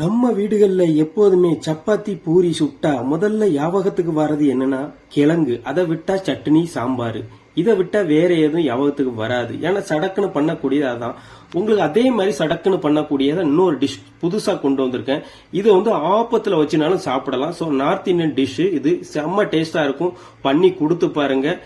நம்ம வீடுகள்ல எப்போதுமே சப்பாத்தி பூரி சுட்டா முதல்ல ஞாபகத்துக்கு வர்றது என்னன்னா கிழங்கு. அதை விட்டா சட்னி சாம்பார். இதை விட்டா வேற எதுவும் ஞாபகத்துக்கு வராது. ஏன்னா சடக்குன்னு பண்ணக்கூடியது அதான். உங்களுக்கு அதே மாதிரி சடக்குன்னு பண்ணக்கூடியதை இன்னொரு டிஷ் புதுசா கொண்டு வந்திருக்கேன். இது ஆப்பத்துல வச்சுனாலும் சாப்பிடலாம். ஸோ நார்த் இந்தியன் டிஷ் இது. செம்ம டேஸ்டா இருக்கும். பண்ணி கொடுத்து பாருங்க.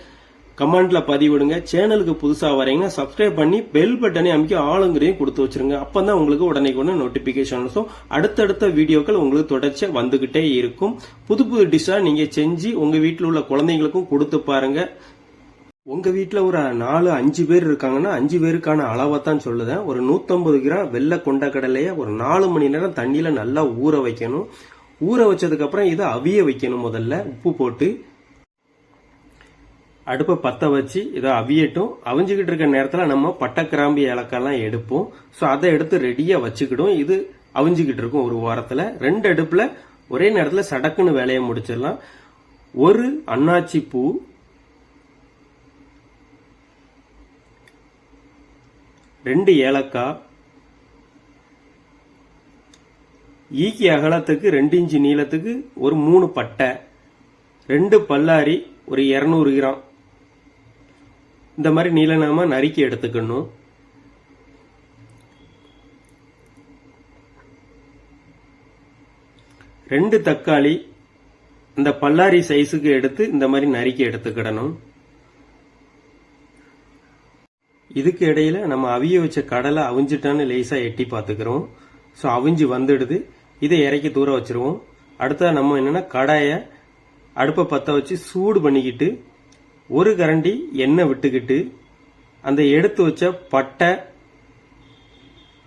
கமெண்ட்ல பதிவிடுங்க. சேனலுக்கு புதுசா வரீங்கன்னா சப்ஸ்கிரைப் பண்ணி பெல் பட்டனை அமைக்க ஆளுங்கரையும் கொடுத்து வச்சிருங்க. அப்பதான் உங்களுக்கு உடனே நோட்டிபிகேஷன்ஸும் அடுத்தடுத்த வீடியோக்கள் உங்களுக்கு தொடர்ச்சியா வந்துகிட்டே இருக்கும். புது புது டிஷ்ஷா நீங்க செஞ்சு உங்க வீட்டில் உள்ள குழந்தைங்களுக்கும் கொடுத்து பாருங்க. உங்க வீட்டுல ஒரு 4-5 பேர் இருக்காங்கன்னா 5 பேருக்கான அளவை தான் சொல்லுதேன். ஒரு 150 கிராம் வெள்ளை கொண்ட கடலைய ஒரு 4 மணி நேரம் தண்ணியில நல்லா ஊற வைக்கணும். ஊற வச்சதுக்கு அப்புறம் இதை அவிய வைக்கணும். முதல்ல உப்பு போட்டு அடுப்பை பற்ற வச்சு இதை அவியட்டும். அவிஞ்சுக்கிட்டு இருக்க நேரத்தில் நம்ம பட்டை கிராம்பு ஏலக்காய்லாம் எடுப்போம். ஸோ அதை எடுத்து ரெடியாக வச்சுக்கிடும். இது அவிஞ்சுக்கிட்டு இருக்கும் ஒரு வாரத்தில். 2 அடுப்பில் ஒரே நேரத்தில் சடக்குன்னு வேலையை முடிச்சிடலாம். ஒரு அன்னாச்சி பூ, 2 ஏலக்காய், ஈக்கி அகலத்துக்கு 2 இன்ச்சு நீளத்துக்கு ஒரு 3 பட்டை, 2 பல்லாரி ஒரு 200 கிராம் இந்த மாதிரி நீளமா நறுக்கி எடுத்துக்கணும். ரெண்டு தக்காளி இந்த பல்லாரி சைஸுக்கு எடுத்து இந்த மாதிரி நறுக்கி எடுத்துக்கிடணும். இதுக்கு இடையில நம்ம அவிய வச்ச கடலை அவிஞ்சிட்டான்னு லேசா எட்டி பார்த்துக்கிறோம். ஸோ அவிஞ்சு வந்துடுது. இதை இறக்கி தூர வச்சிருவோம். அடுத்தா நம்ம என்னன்னா கடாயை அடுப்பை பற்ற வச்சு சூடு பண்ணிக்கிட்டு ஒரு கரண்டி எண்ணெய் விட்டுக்கிட்டு அந்த எடுத்து வச்ச பட்டை,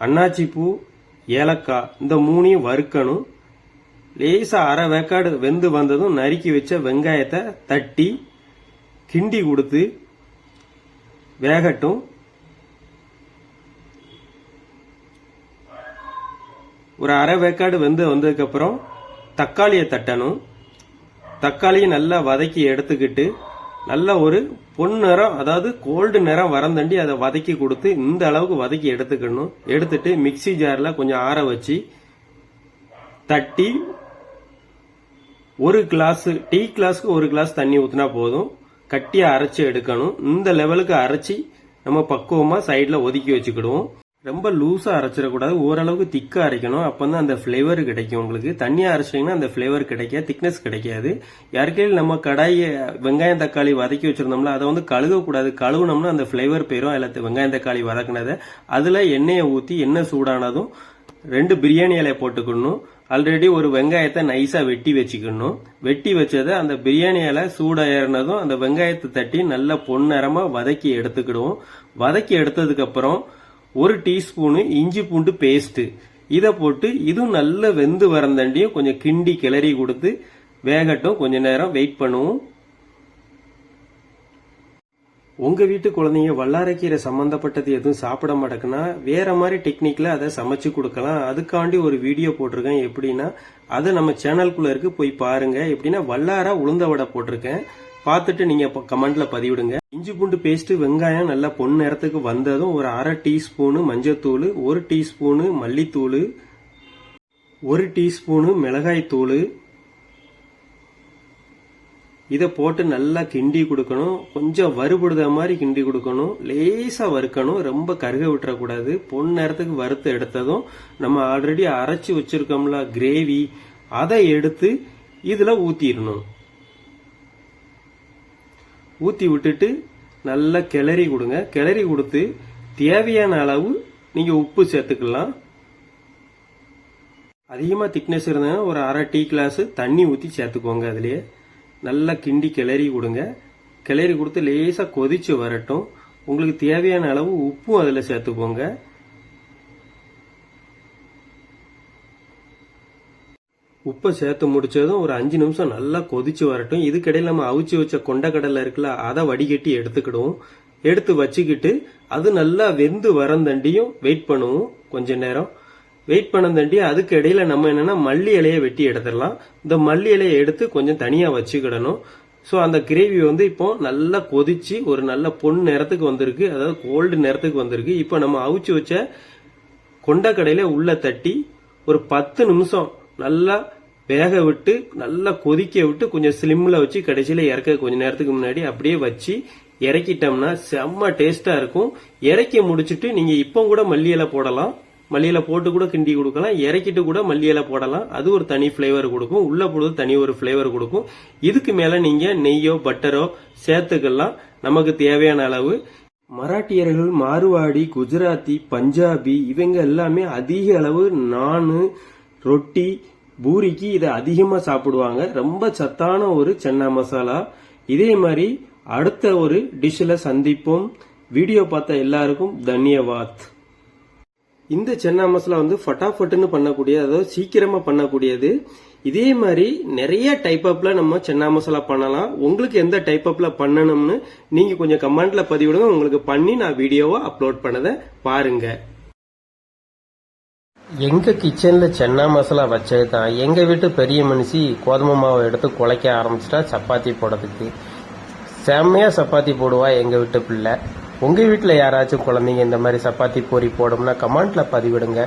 அன்னாச்சி பூ, ஏலக்காய் இந்த 3ஐயும் வறுக்கணும். லேசா அரை வேக்காடு வெந்து வந்ததும் நறுக்கி வச்ச வெங்காயத்தை தட்டி கிண்டி கொடுத்து வேகட்டும். ஒரு அரை வேக்காடு வெந்து வந்ததுக்கு அப்புறம் தக்காளியை தட்டணும். தக்காளியை நல்லா வதக்கி எடுத்துக்கிட்டு நல்ல ஒரு பொன்னிறம், அதாவது கோல்டு நிறம் வரந்தண்டி அதை வதக்கி கொடுத்து இந்த அளவுக்கு வதக்கி எடுத்துக்கணும். எடுத்துட்டு மிக்சி ஜார்ல கொஞ்சம் ஆற வச்சு தட்டி ஒரு கிளாஸ் டீ கிளாஸ்க்கு 1 கிளாஸ் தண்ணி ஊத்தினா போதும். கட்டியா அரைச்சி எடுக்கணும். இந்த லெவலுக்கு அரைச்சி நம்ம பக்குவமா சைட்ல ஒதுக்கி வச்சுக்கிடுவோம். ரொம்ப லூஸா அரைச்சிடக்கூடாது. ஓரளவுக்கு திக்கா அரைக்கணும். அப்பதான் அந்த பிளேவர் கிடைக்கும். உங்களுக்கு தண்ணியா அரைச்சிட்டீங்கன்னா அந்த பிளேவர் கிடைக்காது, திக்னஸ் கிடைக்காது. யாருக்கையும் நம்ம கடாயை வெங்காயம் தக்காளி வதக்கி வச்சிருந்தோம்ல அதை கழுகக்கூடாது. கழுவுனோம்னா அந்த பிளேவர் போயிடும். அதில் வெங்காயம் தக்காளி வதக்குனதை அதுல எண்ணெயை ஊற்றி எண்ணெய் சூடானதும் 2 பிரியாணி இலையை போட்டுக்கணும். ஆல்ரெடி ஒரு வெங்காயத்தை நைஸா வெட்டி வச்சுக்கணும். வெட்டி வச்சதை அந்த பிரியாணி இலை சூடா ஏறினதும் அந்த வெங்காயத்தை தட்டி நல்ல பொன்னிறமா வதக்கி எடுத்துக்கிடுவோம். வதக்கி எடுத்ததுக்கு அப்புறம் 1 டீஸ்பூனு இஞ்சி பூண்டு பேஸ்ட் இதை போட்டு இதுவும் நல்ல வெந்து வரந்தண்டியும் கொஞ்சம் கிண்டி கிளறி கொடுத்து வேகட்டும். கொஞ்ச நேரம் வெயிட் பண்ணுவோம். உங்க வீட்டு குழந்தைங்க வல்லாரைக்கீரை சம்பந்தப்பட்டது எதுவும் சாப்பிட மாட்டேக்குன்னா வேற மாதிரி டெக்னிக்ல அதை சமைச்சு கொடுக்கலாம். அதுக்காண்டி ஒரு வீடியோ போட்டிருக்கேன். எப்படின்னா அதை நம்ம சேனலுக்குள்ள இருக்கு, போய் பாருங்க. எப்படின்னா வல்லாரா உளுந்த வடை போட்டிருக்கேன். பார்த்துட்டு நீங்க கமெண்ட்ல பதிவிடுங்க. இஞ்சி பூண்டு பேஸ்ட் வெங்காயம் நல்லா பொன் நிறத்துக்கு வந்ததும் ஒரு அரை டீஸ்பூனு மஞ்சத்தூள், 1 டீஸ்பூனு மல்லித்தூள், 1 டீஸ்பூனு மிளகாய் தூள் இதை போட்டு நல்லா கிண்டி கொடுக்கணும். கொஞ்சம் வறுபடுத மாதிரி கிண்டி கொடுக்கணும். லேசா வறுக்கணும். ரொம்ப கருக விட்டுறக்கூடாது. பொன் நேரத்துக்கு வறுத்து எடுத்ததும் நம்ம ஆல்ரெடி அரைச்சி வச்சிருக்கோம்ல கிரேவி, அதை எடுத்து இதுல ஊத்திடணும். ஊத்தி விட்டுட்டு நல்லா கிளறி கொடுங்க. கிளறி கொடுத்து தேவையான அளவு நீங்க உப்பு சேர்த்துக்கலாம். அதிகமா திக்னஸ் இருந்தா ஒரு அரை டீ கிளாஸ் தண்ணி ஊத்தி சேர்த்துக்கோங்க. அதுலயே நல்லா கிண்டி கிளறி கொடுங்க. கிளறி கொடுத்து லேசா கொதிச்சு வரட்டும். உங்களுக்கு தேவையான அளவு உப்பும் அதுல சேர்த்துக்கோங்க. உப்பை சேர்த்து முடிச்சதும் ஒரு 5 நிமிஷம் நல்லா கொதிச்சு வரட்டும். இதுக்கிடையில நம்ம அவிச்சு வச்ச கொண்டக்கடலை இருக்குல்ல, அதை வடிகட்டி எடுத்துக்கிடுவோம். எடுத்து வச்சுக்கிட்டு அது நல்லா வெந்து வரந்தண்டியும் வெயிட் பண்ணுவோம். கொஞ்ச நேரம் வெயிட் பண்ணந்தண்டி அதுக்கு இடையில நம்ம என்னன்னா மல்லி இலையை வெட்டி எடுத்துடலாம். இந்த மல்லி இலையை எடுத்து கொஞ்சம் தனியா வச்சுக்கிடணும். ஸோ அந்த கிரேவி இப்போ நல்லா கொதிச்சு ஒரு நல்ல பொன் நிறத்துக்கு வந்திருக்கு, அதாவது கோல்டு நிறத்துக்கு வந்திருக்கு. இப்போ நம்ம அவிச்சு வச்ச கொண்டக்கடையில உள்ள தட்டி ஒரு 10 நிமிஷம் நல்லா வேக விட்டு நல்லா கொதிக்க விட்டு கொஞ்சம் ஸ்லிம்ல வச்சு கடைசியில இறக்க கொஞ்ச நேரத்துக்கு முன்னாடி அப்படியே வச்சு இறக்கிட்டோம்னா செம்ம டேஸ்டா இருக்கும். இறக்கி முடிச்சுட்டு நீங்க இப்போ கூட மல்லி இலை போடலாம், மல்லி இலை போட்டு கூட கிண்டி கொடுக்கலாம், இறக்கிட்டு கூட மல்லி இலை போடலாம். அது ஒரு தனி பிளேவர் கொடுக்கும், உள்ள போடுறது தனி ஒரு பிளேவர் கொடுக்கும். இதுக்கு மேல நீங்க நெய்யோ பட்டரோ சேர்த்துக்கலாம் நமக்கு தேவையான அளவு. மராட்டியர்கள், மார்வாடி, குஜராத்தி, பஞ்சாபி இவங்க எல்லாமே அதிக அளவு நானு, ரொட்டி, பூரிக்கு இதை அதிகமா சாப்பிடுவாங்க. ரொம்ப சத்தான ஒரு சன்னா மசாலா. இதே மாதிரி அடுத்த ஒரு டிஷ்ல சந்திப்போம். வீடியோ பார்த்த எல்லாருக்கும் தன்யவாத். இந்த சன்னா மசாலா ஃபட்டாஃபட்டுன்னு பண்ணக்கூடியது, அதாவது சீக்கிரமா பண்ணக்கூடியது. இதே மாதிரி நிறைய டைப் அப்ல நம்ம சன்னா மசாலா பண்ணலாம். உங்களுக்கு எந்த டைப் அப்ல பண்ணணும்னு நீங்க கொஞ்சம் கமெண்ட்ல பதிவிடுங்க. உங்களுக்கு பண்ணி நான் வீடியோவா அப்லோட் பண்ணதை பாருங்க. எங்க கிச்சன்ல சன்னா மசாலா வச்சது தான் எங்க வீட்டு பெரிய மனுஷி கோதுமை மாவை எடுத்து குழைக்க ஆரம்பிச்சிட்டா சப்பாத்தி போடுறதுக்கு. செம்மையா சப்பாத்தி போடுவா எங்க வீட்டு பிள்ளை. உங்க வீட்டுல யாராச்சும் குழந்தைங்க இந்த மாதிரி சப்பாத்தி பூரி போடும்னா கமெண்ட்ல பதிவிடுங்க.